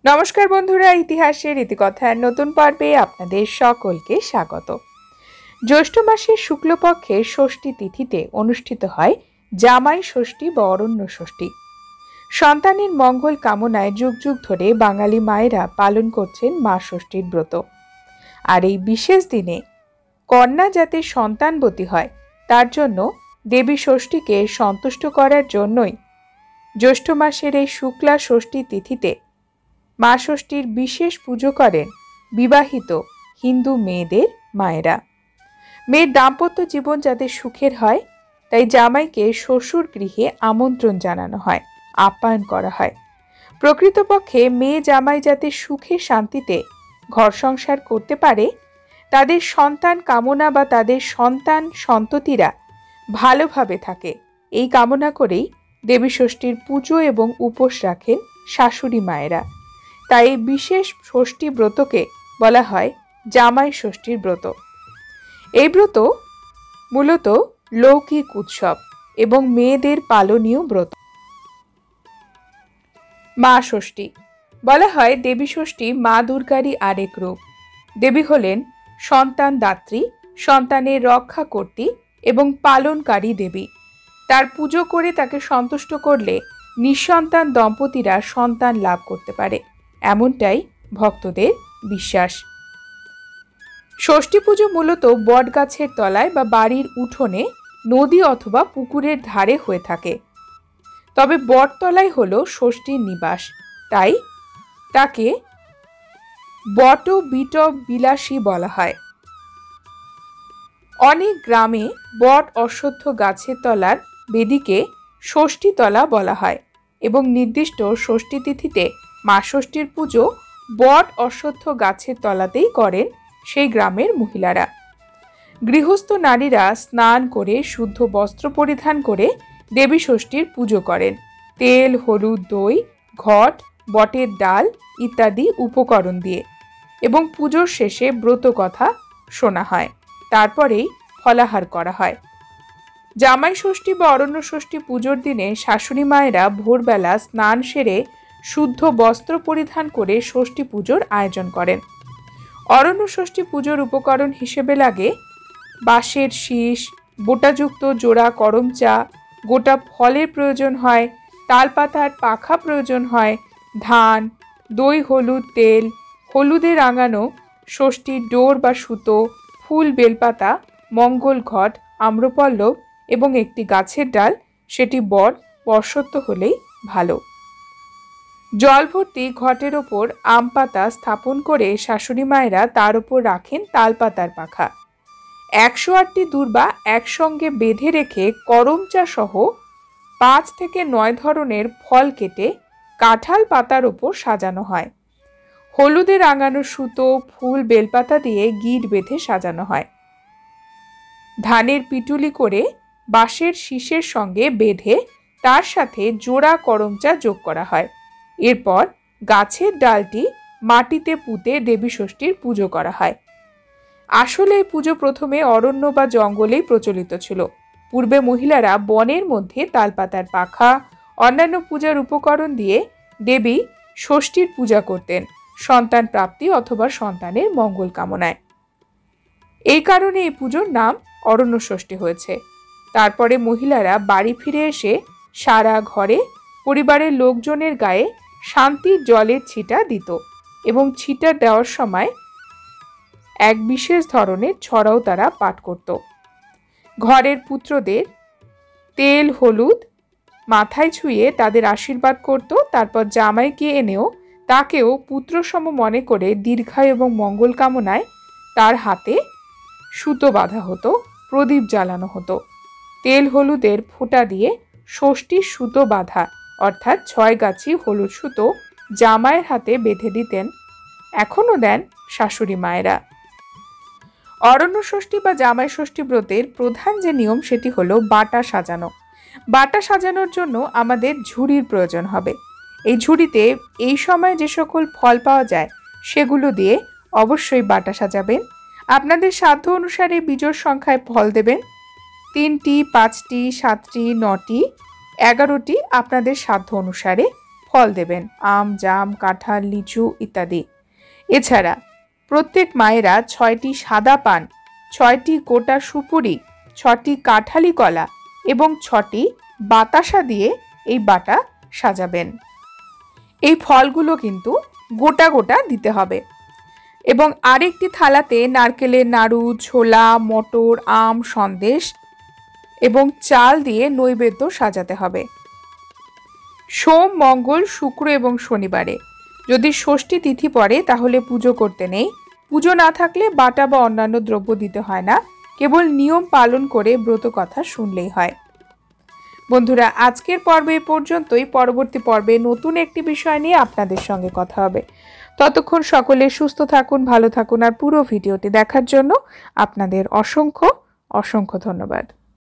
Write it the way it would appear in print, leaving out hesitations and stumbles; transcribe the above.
নমস্কার বন্ধুরা, ইতিহাসের ইতিকথার নতুন পর্বে আপনাদের সকলকে স্বাগত। জ্যৈষ্ঠ মাসের শুক্লপক্ষের ষষ্ঠী তিথিতে অনুষ্ঠিত হয় জামাই ষষ্ঠী বা অরণ্য ষষ্ঠী। সন্তানের মঙ্গল কামনায় যুগ যুগ ধরে বাঙালি মায়েরা পালন করছেন মা ষষ্ঠীর ব্রত। আর এই বিশেষ দিনে কন্যা যাতে সন্তানবতী হয় তার জন্য দেবী ষষ্ঠীকে সন্তুষ্ট করার জন্যই জ্যৈষ্ঠ মাসের এই শুক্লা ষষ্ঠী তিথিতে মা ষষ্ঠীর বিশেষ পুজো করেন বিবাহিত হিন্দু মেয়েদের মায়েরা। মেয়ের দাম্পত্য জীবন যাতে সুখের হয় তাই জামাইকে শ্বশুর গৃহে আমন্ত্রণ জানানো হয়, আপ্যায়ন করা হয়। প্রকৃতপক্ষে মেয়ে জামাই যাতে সুখে শান্তিতে ঘর সংসার করতে পারে, তাদের সন্তান কামনা বা তাদের সন্তান সন্ততিরা ভালোভাবে থাকে, এই কামনা করেই দেবী ষষ্ঠীর পুজো এবং উপোস রাখেন শাশুড়ি মায়েরা। তাই এই বিশেষ ষষ্ঠী ব্রতকে বলা হয় জামাই ষষ্ঠীর ব্রত। এই ব্রত মূলত লৌকিক উৎসব এবং মেয়েদের পালনীয় ব্রত। মা ষষ্ঠী বলা হয় দেবী ষষ্ঠী মা দুর্গারই আরেক রূপ। দেবী হলেন সন্তান দাত্রী, সন্তানের রক্ষা কর্ত্রী এবং পালনকারী দেবী। তার পুজো করে তাকে সন্তুষ্ট করলে নিঃসন্তান দম্পতিরা সন্তান লাভ করতে পারে, এমনটাই ভক্তদের বিশ্বাস। ষষ্ঠী পুজো মূলত বটগাছের তলায় বা বাড়ির উঠোনে, নদী অথবা পুকুরের ধারে হয়ে থাকে। তবে বটতলাই হলো ষষ্ঠীর নিবাস, তাই তাকে বট বিটব বিলাসী বলা হয়। অনেক গ্রামে বট অশ্বত্থ গাছের তলার বেদিকে ষষ্ঠীতলা বলা হয় এবং নির্দিষ্ট ষষ্ঠী তিথিতে মা ষষ্ঠীর পুজো বট অশ্বত্থ গাছের তলাতেই করেন সেই গ্রামের মহিলারা। গৃহস্থ নারীরা স্নান করে শুদ্ধ বস্ত্র পরিধান করে দেবী ষষ্ঠীর পুজো করেন তেল, হলুদ, দই, ঘট, বটের ডাল ইত্যাদি উপকরণ দিয়ে এবং পুজোর শেষে ব্রত কথা শোনা হয়। তারপরেই ফলাহার করা হয়। জামাই ষষ্ঠী বা অরণ্য ষষ্ঠী পুজোর দিনে শাশুড়ি মায়েরা ভোরবেলা স্নান সেরে শুদ্ধ বস্ত্র পরিধান করে ষষ্ঠী পুজোর আয়োজন করেন। অরণ্য ষষ্ঠী পুজোর উপকরণ হিসেবে লাগে বাঁশের শীষ, বোটাযুক্ত জোড়া করমচা, গোটা ফলের প্রয়োজন হয়, তালপাতার পাখা প্রয়োজন হয়, ধান, দই, হলুদ, তেল, হলুদে রাঙানো ষষ্ঠীর ডোর বা সুতো, ফুল, বেলপাতা, মঙ্গল ঘট, আম্রপল্লব এবং একটি গাছের ডাল, সেটি বট অশ্বত্থ হলেই ভালো। জল ভর্তি ঘটের ওপর আম পাতা স্থাপন করে শাশুড়ি মায়েরা তার উপর রাখেন তালপাতার পাখা। 108টি দূর্বা একসঙ্গে বেঁধে রেখে করমচা সহ 5 থেকে 9 ধরনের ফল কেটে কাঁঠাল পাতার ওপর সাজানো হয়। হলুদে রাঙানো সুতো, ফুল, বেলপাতা দিয়ে গিট বেঁধে সাজানো হয়। ধানের পিটুলি করে বাঁশের শীষের সঙ্গে বেঁধে তার সাথে জোড়া করমচা যোগ করা হয়। এরপর গাছের ডালটি মাটিতে পুঁতে দেবী ষষ্ঠীর পুজো করা হয়। আসলে এই পুজো প্রথমে অরণ্য বা জঙ্গলেই প্রচলিত ছিল। পূর্বে মহিলারা বনের মধ্যে তালপাতার পাখা, অন্যান্য পূজার উপকরণ দিয়ে দেবী ষষ্ঠীর পূজা করতেন সন্তান প্রাপ্তি অথবা সন্তানের মঙ্গল কামনায়। এই কারণে এই পুজোর নাম অরণ্য ষষ্ঠী হয়েছে। তারপরে মহিলারা বাড়ি ফিরে এসে সারা ঘরে পরিবারের লোকজনের গায়ে শান্তির জলের ছিটা দিত এবং ছিটা দেওয়ার সময় এক বিশেষ ধরনের ছড়াও তারা পাঠ করত। ঘরের পুত্রদের তেল, হলুদ মাথায় ছুঁয়ে তাদের আশীর্বাদ করত। তারপর জামাইকে এনেও তাকেও পুত্রসম মনে করে দীর্ঘায়ু এবং মঙ্গল কামনায় তার হাতে সুতো বাঁধা হতো, প্রদীপ জ্বালানো হতো। তেল হলুদের ফোঁটা দিয়ে ষষ্ঠীর সুতো বাঁধা অর্থাৎ 6 গাছি হলুদ সুতো জামাইয়ের হাতে বেঁধে দিতেন, এখনও দেন শাশুড়ি মায়েরা। অরণ্য ষষ্ঠী বা জামাই ষষ্ঠী ব্রতের প্রধান যে নিয়ম সেটি হলো বাটা সাজানো। বাটা সাজানোর জন্য আমাদের ঝুড়ির প্রয়োজন হবে। এই ঝুড়িতে এই সময় যে সকল ফল পাওয়া যায় সেগুলো দিয়ে অবশ্যই বাটা সাজাবেন। আপনাদের সাধ্য অনুসারে বিজোড় সংখ্যায় ফল দেবেন। 3টি, 5টি, 7টি, 9টি, 11টি আপনাদের সাধ্য অনুসারে ফল দেবেন, আম, জাম, কাঁঠাল, লিচু ইত্যাদি। এছাড়া প্রত্যেক মায়েরা 6টি সাদা পান, 6টি গোটা সুপুরি, 6টি কাঁঠালি কলা এবং 6টি বাতাসা দিয়ে এই বাটা সাজাবেন। এই ফলগুলো কিন্তু গোটা গোটা দিতে হবে এবং আরেকটি থালাতে নারকেলের নাড়ু, ছোলা, মটর, আম, সন্দেশ এবং চাল দিয়ে নৈবেদ্য সাজাতে হবে। সোম, মঙ্গল, শুক্র এবং শনিবারে যদি ষষ্ঠী তিথি পড়ে তাহলে পুজো করতে নেই। পুজো না থাকলে বাটা বা অন্যান্য দ্রব্য দিতে হয় না, কেবল নিয়ম পালন করে ব্রত কথা শুনলেই হয়। বন্ধুরা, আজকের পর্বে পর্যন্তই। পরবর্তী পর্বে নতুন একটি বিষয় নিয়ে আপনাদের সঙ্গে কথা হবে। ততক্ষণ সকলে সুস্থ থাকুন, ভালো থাকুন, আর পুরো ভিডিওটি দেখার জন্য আপনাদের অসংখ্য অসংখ্য ধন্যবাদ।